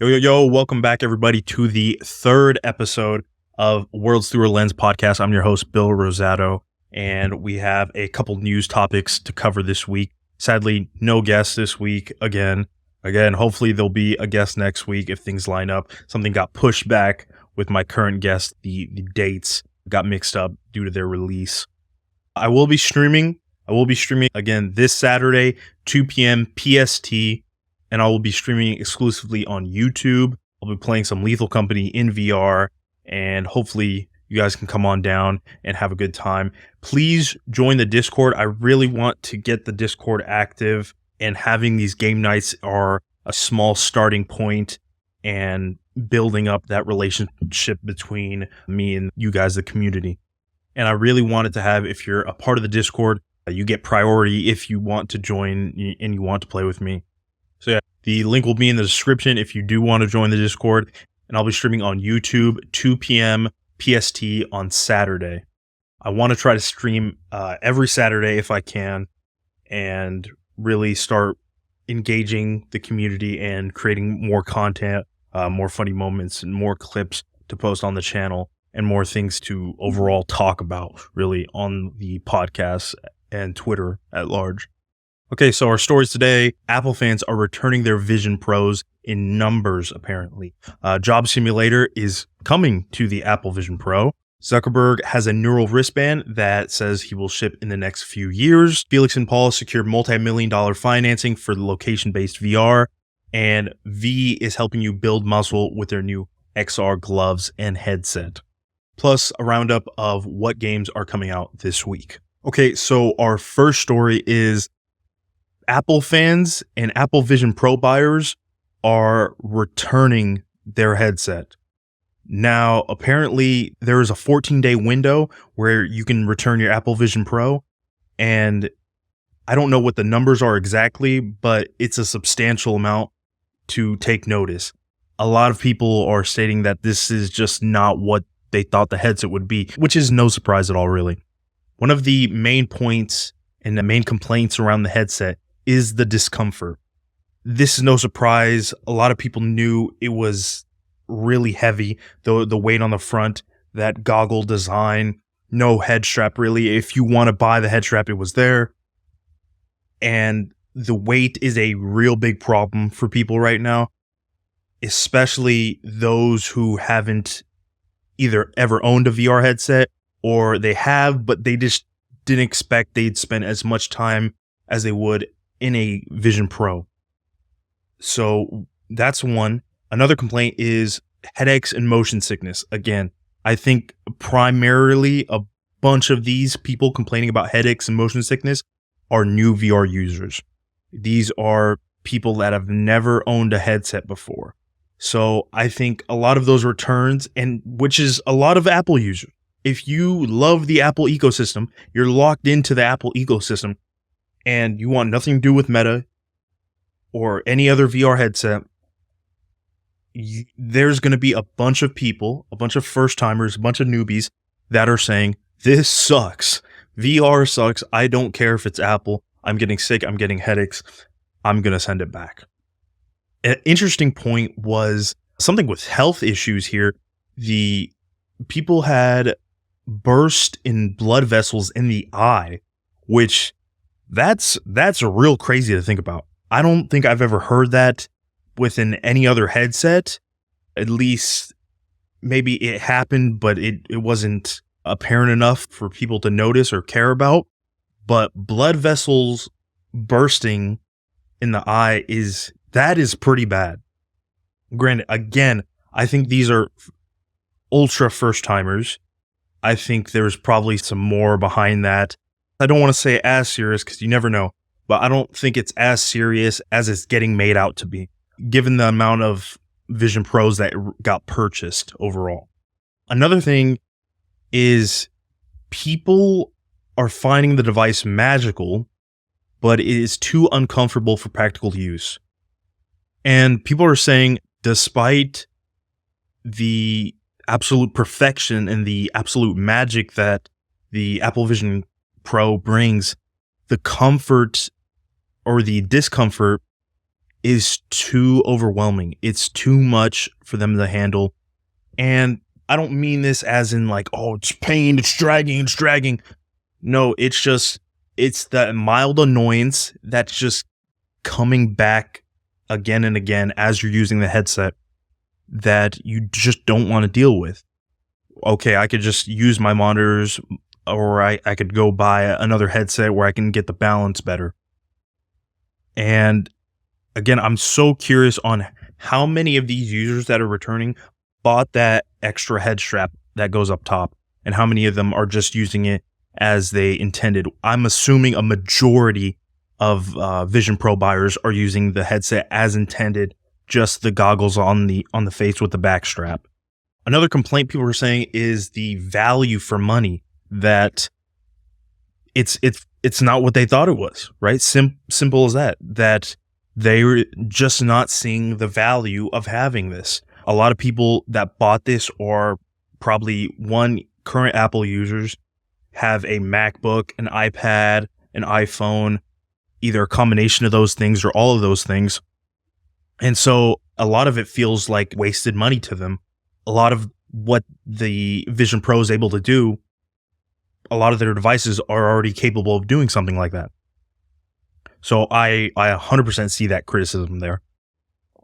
Yo, welcome back, everybody, to the third episode of Worlds Through a Lens podcast. I'm your host, Bill Rosado, and we have a couple news topics to cover this week. Sadly, no guest this week again. Hopefully there'll be a guest next week if things line up. Something got pushed back with my current guest. The dates got mixed up due to their release. I will be streaming again this Saturday, 2 p.m. PST. And I will be streaming exclusively on YouTube. I'll be playing some Lethal Company in VR, and hopefully you guys can come on down and have a good time. Please join the Discord. I really want to get the Discord active, and having these game nights are a small starting point and building up that relationship between me and you guys, the community. And I really wanted to have, if you're a part of the Discord, you get priority if you want to join and you want to play with me. So yeah, the link will be in the description if you do want to join the Discord, and I'll be streaming on YouTube 2 p.m. PST on Saturday. I want to try to stream every Saturday if I can, and really start engaging the community and creating more content, more funny moments, and more clips to post on the channel, and more things to overall talk about really on the podcast and Twitter at large. Okay, so our stories today: Apple fans are returning their Vision Pros in numbers, apparently. Job Simulator is coming to the Apple Vision Pro. Zuckerberg has a neural wristband that says he will ship in the next few years. Felix and Paul secured multi-million-dollar financing for the location-based VR. And V is helping you build muscle with their new XR gloves and headset. Plus, a roundup of what games are coming out this week. Okay, so our first story is Apple fans and Apple Vision Pro buyers are returning their headset. Now, apparently, there is a 14-day window where you can return your Apple Vision Pro, and I don't know what the numbers are exactly, but it's a substantial amount to take notice. A lot of people are stating that this is just not what they thought the headset would be, which is no surprise at all, really. One of the main points and the main complaints around the headset is the discomfort. This is no surprise. A lot of people knew it was really heavy, the weight on the front, that goggle design, no head strap really. If you want to buy the head strap, it was there. And the weight is a real big problem for people right now, especially those who haven't either ever owned a VR headset, or they have, but they just didn't expect they'd spend as much time as they would in a Vision Pro. So that's one. Another complaint is headaches and motion sickness. Again, I think primarily a bunch of these people complaining about headaches and motion sickness are new VR users. These are people that have never owned a headset before. So I think a lot of those returns, and which is a lot of Apple users. If you love the Apple ecosystem, you're locked into the Apple ecosystem, and you want nothing to do with Meta or any other VR headset, there's going to be a bunch of people, a bunch of first-timers, a bunch of newbies that are saying, this sucks. VR sucks. I don't care if it's Apple. I'm getting sick. I'm getting headaches. I'm going to send it back. An interesting point was something with health issues here. The people had burst in blood vessels in the eye, which that's real crazy to think about. I don't think I've ever heard that within any other headset. At least maybe it happened, but it wasn't apparent enough for people to notice or care about. But blood vessels bursting in the eye is pretty bad. Granted, again, I think these are ultra first timers. I think there's probably some more behind that. I don't want to say as serious because you never know, but I don't think it's as serious as it's getting made out to be, given the amount of Vision Pros that got purchased overall. Another thing is people are finding the device magical, but it is too uncomfortable for practical use. And people are saying, despite the absolute perfection and the absolute magic that the Apple Vision Pro brings, the comfort or the discomfort is too overwhelming. It's too much for them to handle. And I don't mean this as in like, oh, it's pain, it's dragging. No, it's that mild annoyance that's just coming back again and again as you're using the headset that you just don't want to deal with. Okay, I could just use my monitors, or I could go buy another headset where I can get the balance better. And again, I'm so curious on how many of these users that are returning bought that extra head strap that goes up top, and how many of them are just using it as they intended. I'm assuming a majority of Vision Pro buyers are using the headset as intended, just the goggles on the face with the back strap. Another complaint people are saying is the value for money, that it's not what they thought it was, right? Simple as that. That they're just not seeing the value of having this. A lot of people that bought this are probably current Apple users, have a MacBook, an iPad, an iPhone, either a combination of those things or all of those things. And so a lot of it feels like wasted money to them. A lot of what the Vision Pro is able to do, a lot of their devices are already capable of doing something like that. So I 100% see that criticism there.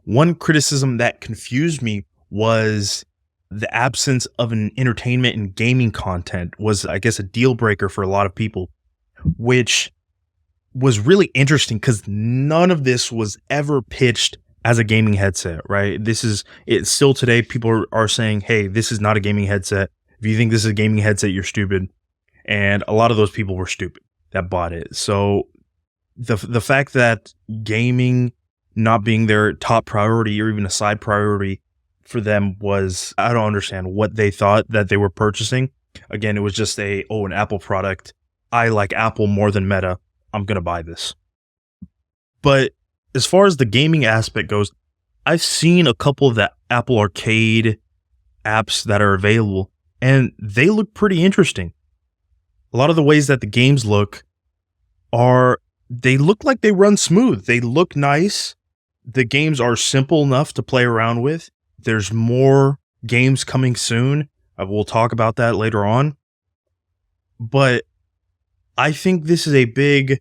One criticism that confused me was the absence of an entertainment and gaming content was, I guess, a deal breaker for a lot of people, which was really interesting because none of this was ever pitched as a gaming headset, right? It's still today, people are saying, hey, this is not a gaming headset. If you think this is a gaming headset, you're stupid. And a lot of those people were stupid that bought it. So the fact that gaming not being their top priority or even a side priority for them was, I don't understand what they thought that they were purchasing. Again, it was just an Apple product. I like Apple more than Meta. I'm going to buy this. But as far as the gaming aspect goes, I've seen a couple of the Apple Arcade apps that are available, and they look pretty interesting. A lot of the ways that the games look they look like they run smooth. They look nice. The games are simple enough to play around with. There's more games coming soon. We'll talk about that later on. But I think this is a big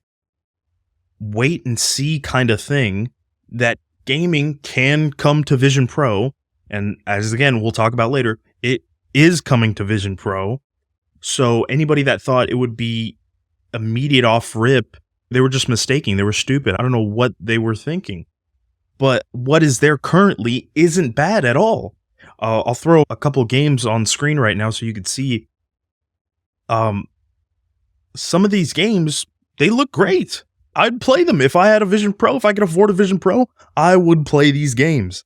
wait and see kind of thing, that gaming can come to Vision Pro. And as again, we'll talk about later, it is coming to Vision Pro. So anybody that thought it would be immediate off rip, they were just mistaken. They were stupid. I don't know what they were thinking. But what is there currently isn't bad at all. I'll throw a couple games on screen right now so you can see. Some of these games, they look great. I'd play them if I had a Vision Pro. If I could afford a Vision Pro, I would play these games.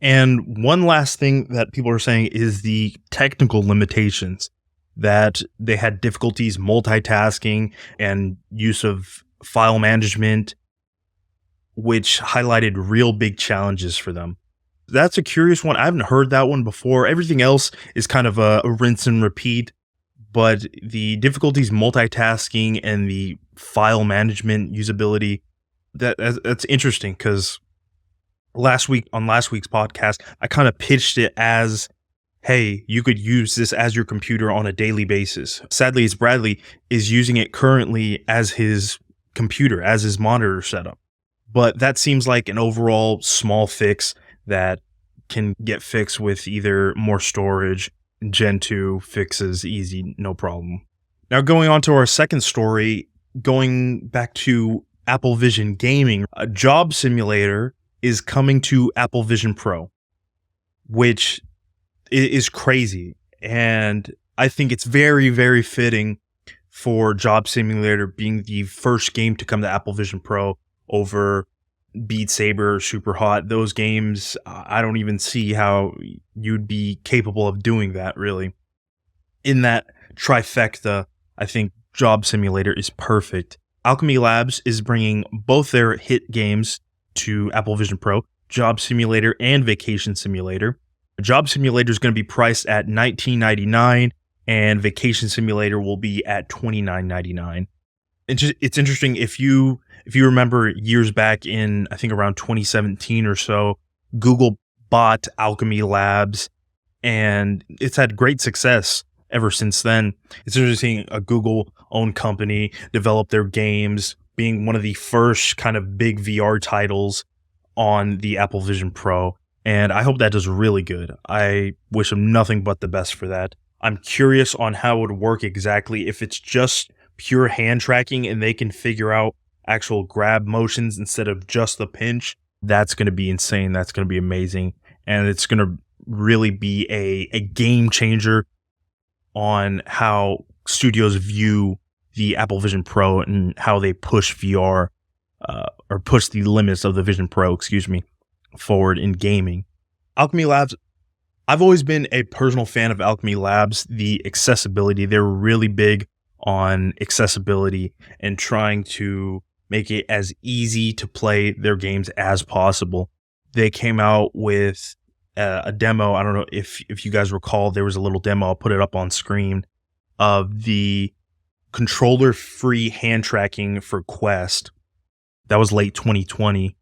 And one last thing that people are saying is the technical limitations, that they had difficulties multitasking and use of file management, which highlighted real big challenges for them. That's a curious one. I haven't heard that one before. Everything else is kind of a rinse and repeat, but the difficulties multitasking and the file management usability, that's interesting, because last week's podcast, I kind of pitched it as, hey, you could use this as your computer on a daily basis. Sadly, it's Bradley is using it currently as his computer, as his monitor setup. But that seems like an overall small fix that can get fixed with either more storage. Gen 2 fixes easy, no problem. Now going on to our second story, going back to Apple Vision Gaming, a job simulator is coming to Apple Vision Pro, which is crazy. And I think it's very, very fitting for Job Simulator being the first game to come to Apple Vision Pro over Beat Saber, Super Hot. Those games, I don't even see how you'd be capable of doing that, really. In that trifecta, I think Job Simulator is perfect. Alchemy Labs is bringing both their hit games to Apple Vision Pro, Job Simulator and Vacation Simulator. Job Simulator is going to be priced at $19.99, and Vacation Simulator will be at $29.99. It's interesting if you remember years back in, I think around 2017 or so, Google bought Alchemy Labs, and it's had great success ever since then. It's interesting a Google owned company develop their games, being one of the first kind of big VR titles on the Apple Vision Pro. And I hope that does really good. I wish them nothing but the best for that. I'm curious on how it would work exactly, if it's just pure hand tracking and they can figure out actual grab motions instead of just the pinch. That's going to be insane. That's going to be amazing. And it's going to really be a game changer on how studios view the Apple Vision Pro and how they push VR, or push the limits of the Vision Pro, forward in gaming. Alchemy Labs, I've always been a personal fan of Alchemy Labs. The accessibility, they're really big on accessibility and trying to make it as easy to play their games as possible. They came out with a demo. I don't know if you guys recall, there was a little demo. I'll put it up on screen of the controller-free hand tracking for Quest. That was late 2020.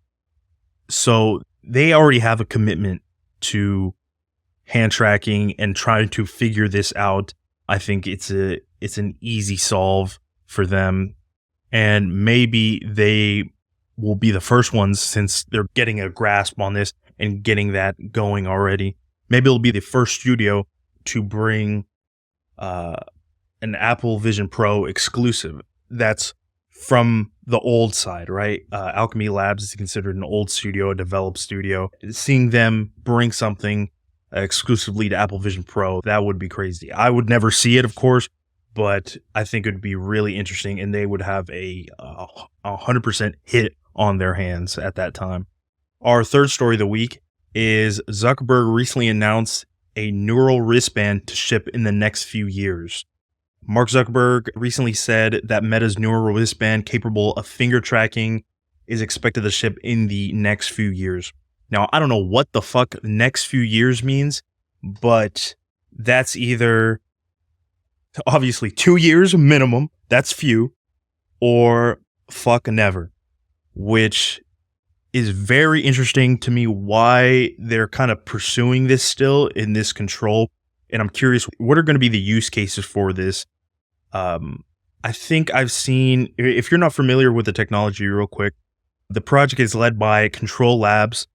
So they already have a commitment to hand tracking and trying to figure this out. I think it's an easy solve for them, and maybe they will be the first ones, since they're getting a grasp on this and getting that going already. Maybe it'll be the first studio to bring an Apple Vision Pro exclusive that's from the old side, right? Alchemy Labs is considered an old studio, a developed studio. Seeing them bring something exclusively to Apple Vision Pro, that would be crazy. I would never see it, of course, but I think it would be really interesting, and they would have a 100% hit on their hands at that time. Our third story of the week is Zuckerberg recently announced a neural wristband to ship in the next few years. Mark Zuckerberg recently said that Meta's neural wristband capable of finger tracking is expected to ship in the next few years. Now, I don't know what the fuck next few years means, but that's either obviously 2 years minimum, that's few, or fuck never, which is very interesting to me why they're kind of pursuing this still in this control. And I'm curious, what are going to be the use cases for this? I think I've seen, if you're not familiar with the technology real quick, the project is led by Control Labs.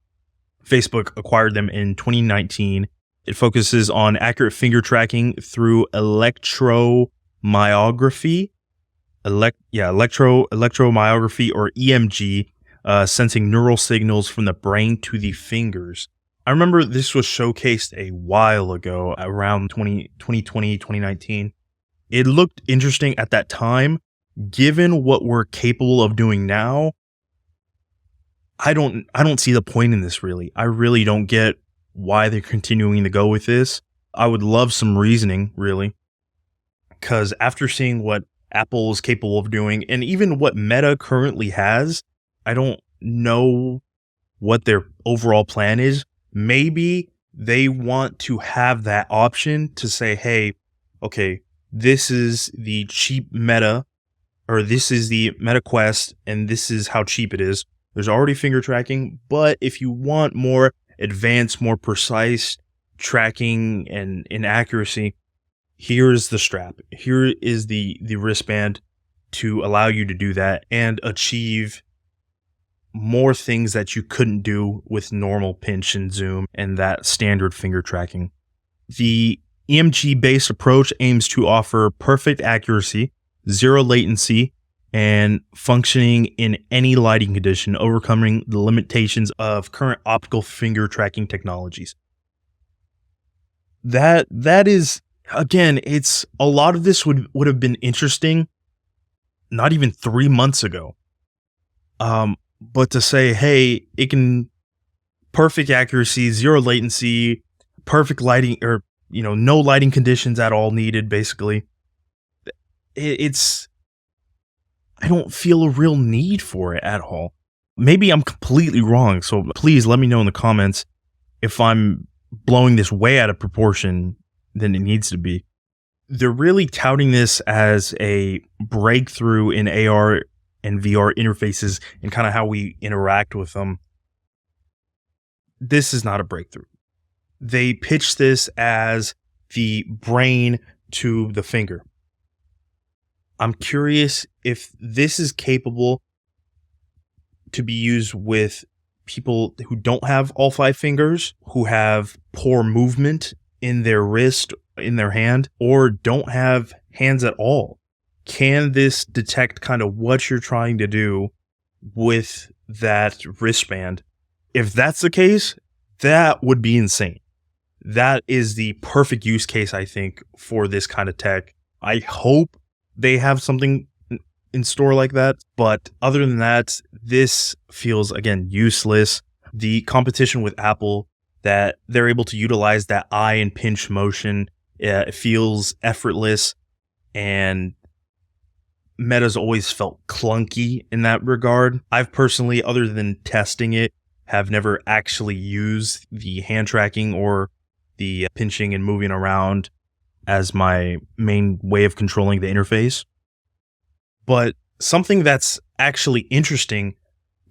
Facebook acquired them in 2019. It focuses on accurate finger tracking through electromyography, electromyography or EMG, sensing neural signals from the brain to the fingers. I remember this was showcased a while ago, around 2020, 2019. It looked interesting at that time. Given what we're capable of doing now, I don't see the point in this, really. I really don't get why they're continuing to go with this. I would love some reasoning, really, because after seeing what Apple is capable of doing, and even what Meta currently has, I don't know what their overall plan is. Maybe they want to have that option to say, hey, okay, this is the cheap Meta, or this is the Meta Quest, and this is how cheap it is. There's already finger tracking, but if you want more advanced, more precise tracking and accuracy, here is the strap. Here is the wristband to allow you to do that and achieve more things that you couldn't do with normal pinch and zoom and that standard finger tracking. The EMG-based approach aims to offer perfect accuracy, zero latency, and functioning in any lighting condition, overcoming the limitations of current optical finger tracking technologies. That is, again, it's a lot of this would have been interesting not even 3 months ago. But to say, hey, it can perfect accuracy, zero latency, perfect lighting, or no lighting conditions at all needed, basically. I don't feel a real need for it at all. Maybe I'm completely wrong, so please let me know in the comments if I'm blowing this way out of proportion than it needs to be. they're really touting this as a breakthrough in AR and VR interfaces and kind of how we interact with them. This is not a breakthrough. They pitch this as the brain to the finger. I'm curious if this is capable to be used with people who don't have all five fingers, who have poor movement in their wrist, in their hand, or don't have hands at all. Can this detect kind of what you're trying to do with that wristband? If that's the case, that would be insane. That is the perfect use case, I think, for this kind of tech. I hope they have something in store like that. But other than that, this feels, again, useless. The competition with Apple, that they're able to utilize that eye and pinch motion, it feels effortless, and Meta's always felt clunky in that regard. I've personally, other than testing it, have never actually used the hand tracking or the pinching and moving around as my main way of controlling the interface. But something that's actually interesting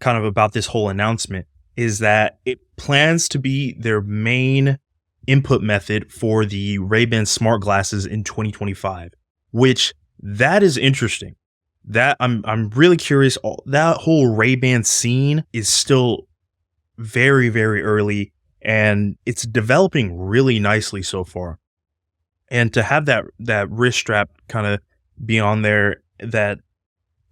kind of about this whole announcement is that it plans to be their main input method for the Ray-Ban smart glasses in 2025, which that is interesting. That I'm really curious. That whole Ray-Ban scene is still very, very early, and it's developing really nicely so far. And to have that wrist strap kind of be on there that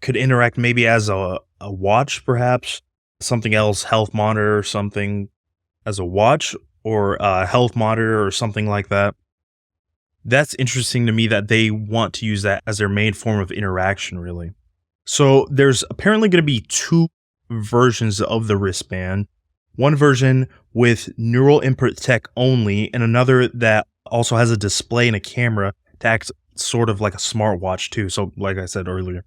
could interact maybe as a watch, perhaps something else, health monitor or something as a watch, or a health monitor or something like that. That's interesting to me that they want to use that as their main form of interaction, really. So there's apparently going to be two versions of the wristband. One version with neural input tech only, and another that also has a display and a camera to act sort of like a smartwatch too. So like I said earlier.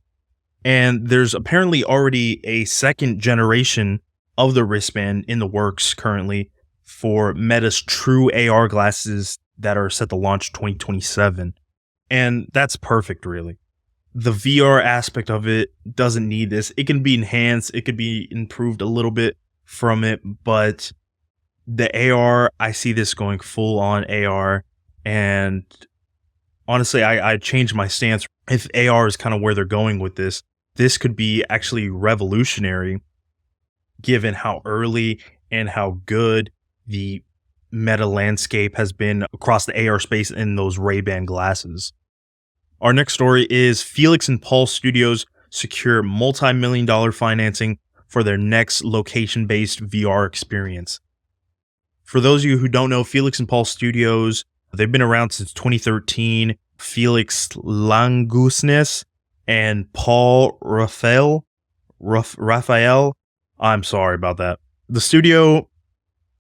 And there's apparently already a second generation of the wristband in the works currently for Meta's true AR glasses that are set to launch 2027. And that's perfect, really. The VR aspect of it doesn't need this. It can be enhanced. It could be improved a little bit from it, but the AR, I see this going full on AR. And honestly, I changed my stance. If AR is kind of where they're going with this, this could be actually revolutionary given how early and how good the Meta landscape has been across the AR space in those Ray-Ban glasses. Our next story is Felix and Paul Studios secure multi-million-dollar financing for their next location-based VR experience. For those of you who don't know, Felix and Paul Studios, they've been around since 2013. Felix Langusnes and Paul Raphael, I'm sorry about that. The studio,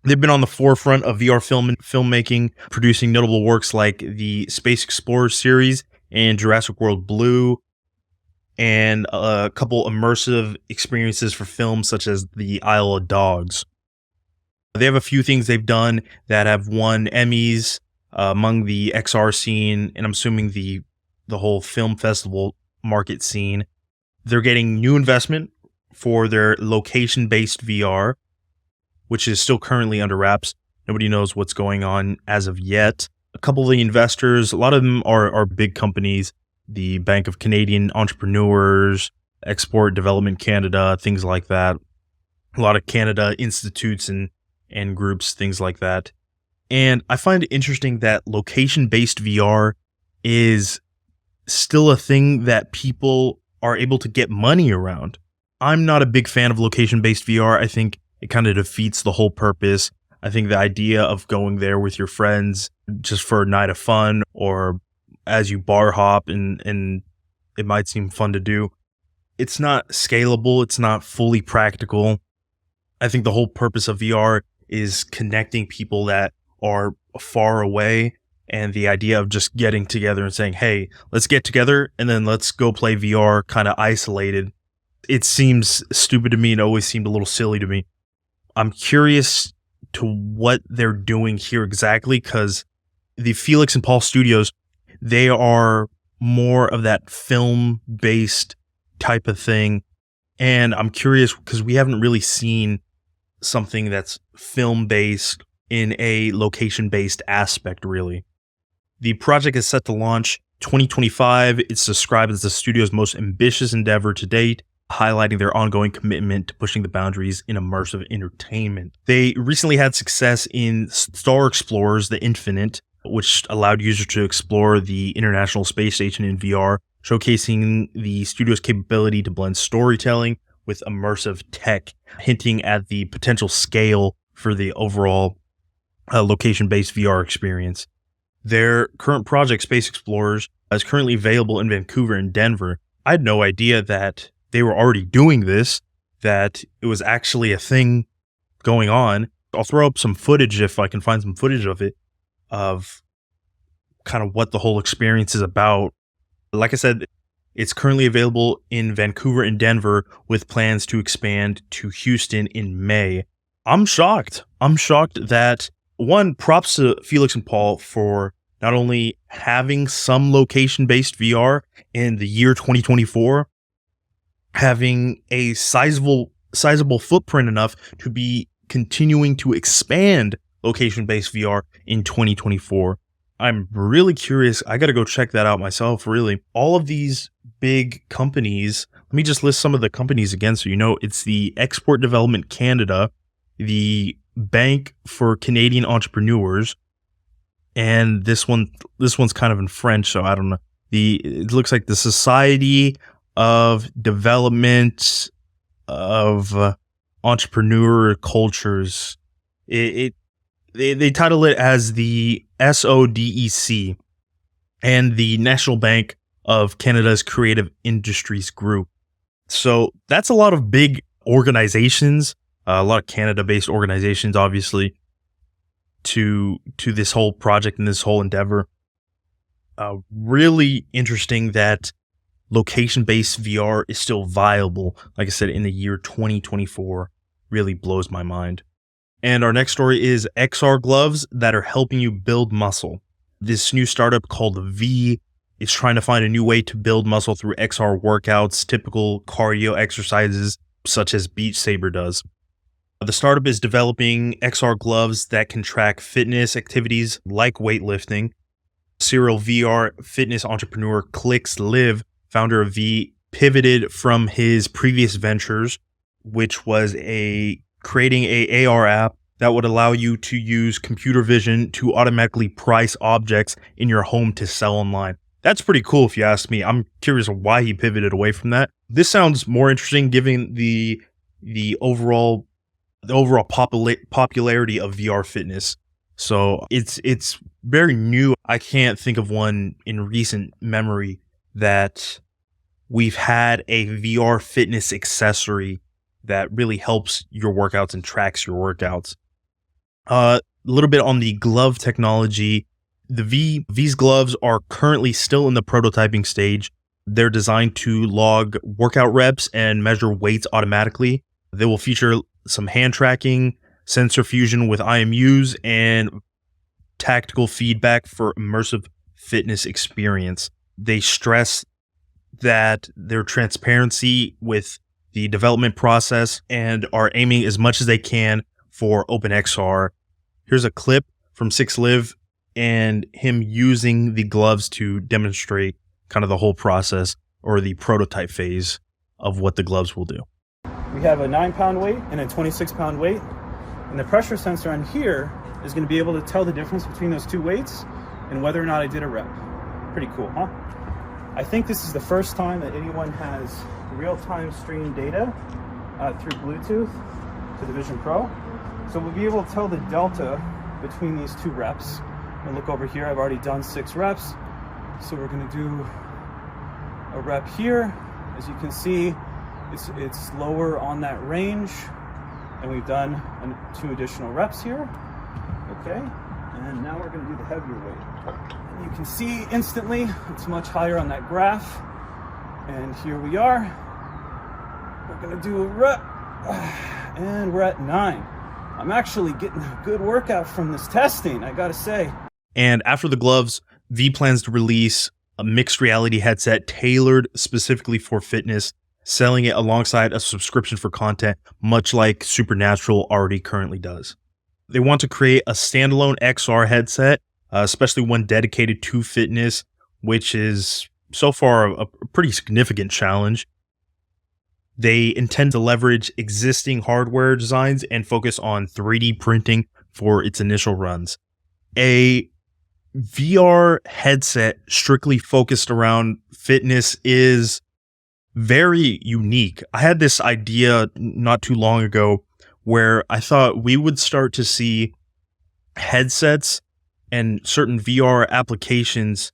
they've been on the forefront of VR filmmaking, producing notable works like the Space Explorer series and Jurassic World Blue, and a couple immersive experiences for films such as The Isle of Dogs. They have a few things they've done that have won Emmys among the XR scene, and I'm assuming the whole film festival market scene. They're getting new investment for their location-based VR, which is still currently under wraps. Nobody knows what's going on as of yet. A couple of the investors, a lot of them are big companies, the Bank of Canadian Entrepreneurs, Export Development Canada, things like that. A lot of Canada institutes and groups, things like that. And I find it interesting that location-based VR is still a thing that people are able to get money around. I'm not a big fan of location-based VR. I think it kind of defeats the whole purpose. I think the idea of going there with your friends just for a night of fun, or as you bar hop and it might seem fun to do, it's not scalable. It's not fully practical. I think the whole purpose of VR is connecting people that are far away, and the idea of just getting together and saying, hey, let's get together and then let's go play VR kind of isolated. It seems stupid to me and always seemed a little silly to me. I'm curious to what they're doing here exactly, because the Felix and Paul Studios, They are more of that film-based type of thing. And I'm curious because we haven't really seen something that's film-based in a location-based aspect, really. The project is set to launch 2025. It's described as the studio's most ambitious endeavor to date, highlighting their ongoing commitment to pushing the boundaries in immersive entertainment. They recently had success in Star Explorers: The Infinite, which allowed users to explore the International Space Station in VR, showcasing the studio's capability to blend storytelling with immersive tech, hinting at the potential scale for the overall location-based VR experience. Their current project, Space Explorers, is currently available in Vancouver and Denver. I had no idea that they were already doing this, that it was actually a thing going on. I'll throw up some footage if I can find some footage of it, of kind of what the whole experience is about. Like I said, it's currently available in Vancouver and Denver with plans to expand to Houston in May. I'm shocked. I'm shocked that, one, props to Felix and Paul for not only having some location-based VR in the year 2024, having a sizable footprint enough to be continuing to expand location-based VR in 2024. I'm really curious. I got to go check that out myself, really. All of these big companies, let me just list some of the companies again so you know. It's the Export Development Canada, the Bank for Canadian Entrepreneurs, and this one's kind of in French, so I don't know. It looks like the Society of Development of Entrepreneur Cultures. They title it as the SODEC, and the National Bank of Canada's Creative Industries Group. So that's a lot of big organizations, a lot of Canada-based organizations, obviously, to this whole project and this whole endeavor. Really interesting that location-based VR is still viable, like I said, in the year 2024. Really blows my mind. And our next story is XR gloves that are helping you build muscle. This new startup called V is trying to find a new way to build muscle through XR workouts, typical cardio exercises such as Beach Saber does. The startup is developing XR gloves that can track fitness activities like weightlifting. Serial VR fitness entrepreneur Clicks Live, founder of V, pivoted from his previous ventures, which was creating a AR app that would allow you to use computer vision to automatically price objects in your home to sell online. That's pretty cool if you ask me. I'm curious why he pivoted away from that. This sounds more interesting given the overall popularity of VR fitness. So it's very new. I can't think of one in recent memory that we've had a VR fitness accessory that really helps your workouts and tracks your workouts. A little bit on the glove technology. The V's gloves are currently still in the prototyping stage. They're designed to log workout reps and measure weights automatically. They will feature some hand tracking, sensor fusion with IMUs, and tactical feedback for immersive fitness experience. They stress that their transparency with the development process and are aiming as much as they can for OpenXR. Here's a clip from Six Live and him using the gloves to demonstrate kind of the whole process or the prototype phase of what the gloves will do. We have a 9-pound weight and a 26-pound weight, and the pressure sensor on here is going to be able to tell the difference between those two weights and whether or not I did a rep. Pretty cool, huh? I think this is the first time that anyone has real-time stream data through Bluetooth to the Vision Pro. So we'll be able to tell the delta between these two reps. And look over here, I've already done 6 reps. So we're going to do a rep here. As you can see, it's lower on that range, and we've done 2 additional reps here. Okay, and now we're going to do the heavier weight. And you can see instantly it's much higher on that graph. And here we are. We're going to do a rep, and we're at 9. I'm actually getting a good workout from this testing, I got to say. And after the gloves, V plans to release a mixed reality headset tailored specifically for fitness, selling it alongside a subscription for content, much like Supernatural already currently does. They want to create a standalone XR headset, especially one dedicated to fitness, which is so far a pretty significant challenge. They intend to leverage existing hardware designs and focus on 3D printing for its initial runs. A VR headset strictly focused around fitness is very unique. I had this idea not too long ago where I thought we would start to see headsets and certain VR applications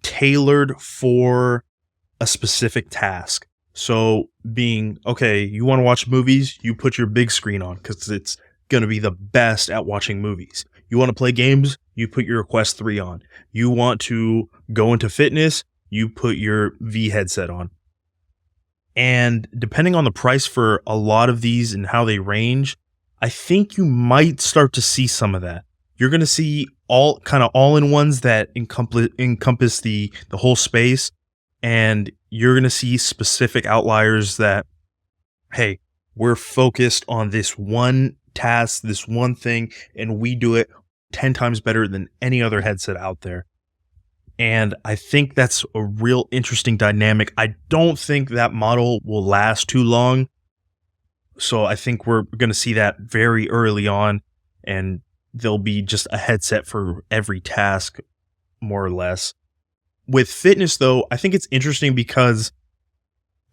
tailored for a specific task. So being, okay, you want to watch movies, you put your big screen on because it's going to be the best at watching movies. You want to play games, you put your Quest 3 on. You want to go into fitness, you put your V headset on. And depending on the price for a lot of these and how they range, I think you might start to see some of that. You're going to see all-in-ones that encompass the whole space, and you're going to see specific outliers that, hey, we're focused on this one task, this one thing, and we do it 10 times better than any other headset out there. And I think that's a real interesting dynamic. I don't think that model will last too long. So I think we're going to see that very early on, and there'll be just a headset for every task, more or less. With fitness, though, I think it's interesting because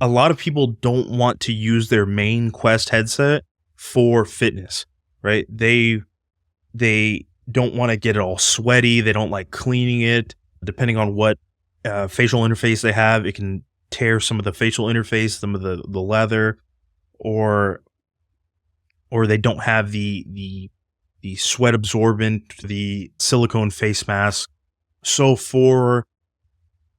a lot of people don't want to use their main Quest headset for fitness, right? They don't want to get it all sweaty. They don't like cleaning it. Depending on what facial interface they have, it can tear some of the facial interface, some of the leather, or they don't have the sweat absorbent, the silicone face mask. So for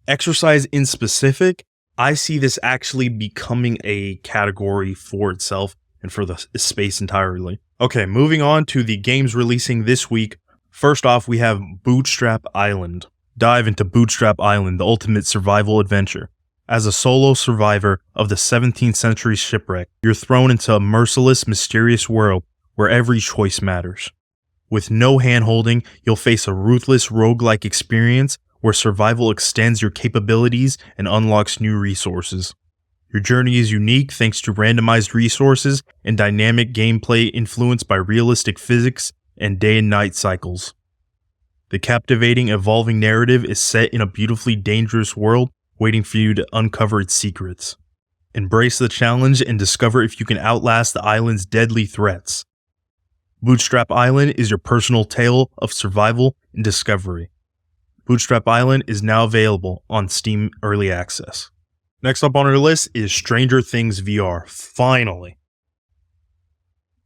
exercise in specific, I see this actually becoming a category for itself and for the space entirely. Okay, moving on to the games releasing this week. First off, we have Bootstrap Island. Dive into Bootstrap Island, the ultimate survival adventure. As a solo survivor of the 17th century shipwreck, you're thrown into a merciless, mysterious world where every choice matters. With no hand-holding, you'll face a ruthless roguelike experience where survival extends your capabilities and unlocks new resources. Your journey is unique thanks to randomized resources and dynamic gameplay influenced by realistic physics and day and night cycles. The captivating, evolving narrative is set in a beautifully dangerous world waiting for you to uncover its secrets. Embrace the challenge and discover if you can outlast the island's deadly threats. Bootstrap Island is your personal tale of survival and discovery. Bootstrap Island is now available on Steam Early Access. Next up on our list is Stranger Things VR, finally.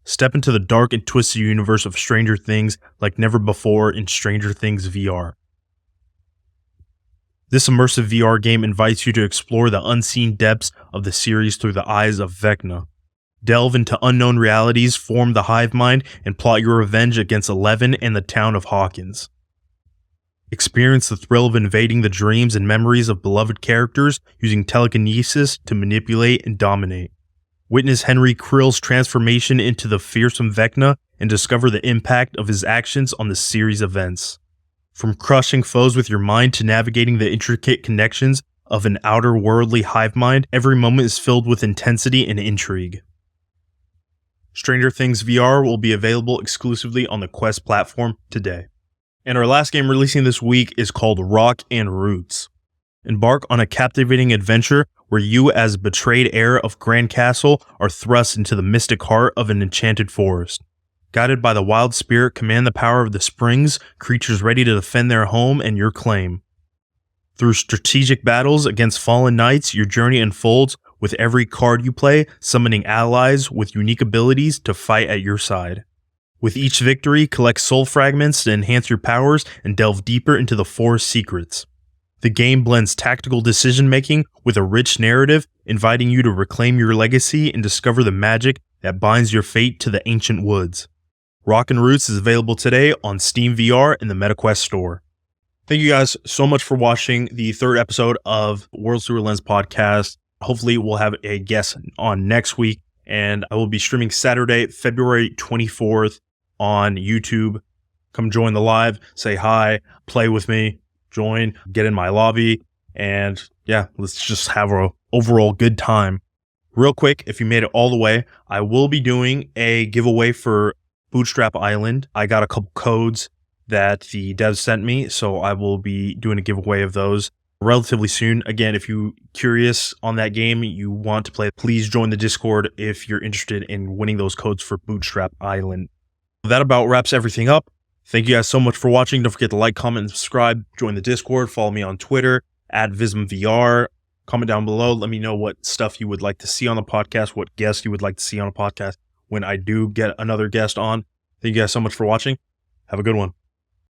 Step into the dark and twisted universe of Stranger Things like never before in Stranger Things VR. This immersive VR game invites you to explore the unseen depths of the series through the eyes of Vecna. Delve into unknown realities, form the hive mind, and plot your revenge against Eleven and the town of Hawkins. Experience the thrill of invading the dreams and memories of beloved characters using telekinesis to manipulate and dominate. Witness Henry Krill's transformation into the fearsome Vecna and discover the impact of his actions on the series' events. From crushing foes with your mind to navigating the intricate connections of an outer-worldly hive mind, every moment is filled with intensity and intrigue. Stranger Things VR will be available exclusively on the Quest platform today. And our last game releasing this week is called Rock and Roots. Embark on a captivating adventure where you, as betrayed heir of Grand Castle, are thrust into the mystic heart of an enchanted forest. Guided by the wild spirit, command the power of the springs, creatures ready to defend their home and your claim. Through strategic battles against fallen knights, your journey unfolds with every card you play, summoning allies with unique abilities to fight at your side. With each victory, collect soul fragments to enhance your powers and delve deeper into the forest secrets. The game blends tactical decision-making with a rich narrative, inviting you to reclaim your legacy and discover the magic that binds your fate to the ancient woods. Rock and Roots is available today on Steam VR and the MetaQuest store. Thank you guys so much for watching the third episode of Worlds Through a Lens podcast. Hopefully we'll have a guest on next week, and I will be streaming Saturday, February 24th on YouTube. Come join the live, say hi, play with me, join, get in my lobby, and yeah, let's just have an overall good time. Real quick, if you made it all the way, I will be doing a giveaway for Bootstrap Island. I got a couple codes that the devs sent me, so I will be doing a giveaway of those relatively soon. Again, if you're curious on that game, you want to play, please join the Discord if you're interested in winning those codes for Bootstrap Island. That about wraps everything up. Thank you guys so much for watching. Don't forget to like, comment, and subscribe. Join the Discord. Follow me on Twitter at VizmVR. Comment down below. Let me know what stuff you would like to see on the podcast, what guests you would like to see on the podcast when I do get another guest on. Thank you guys so much for watching. Have a good one.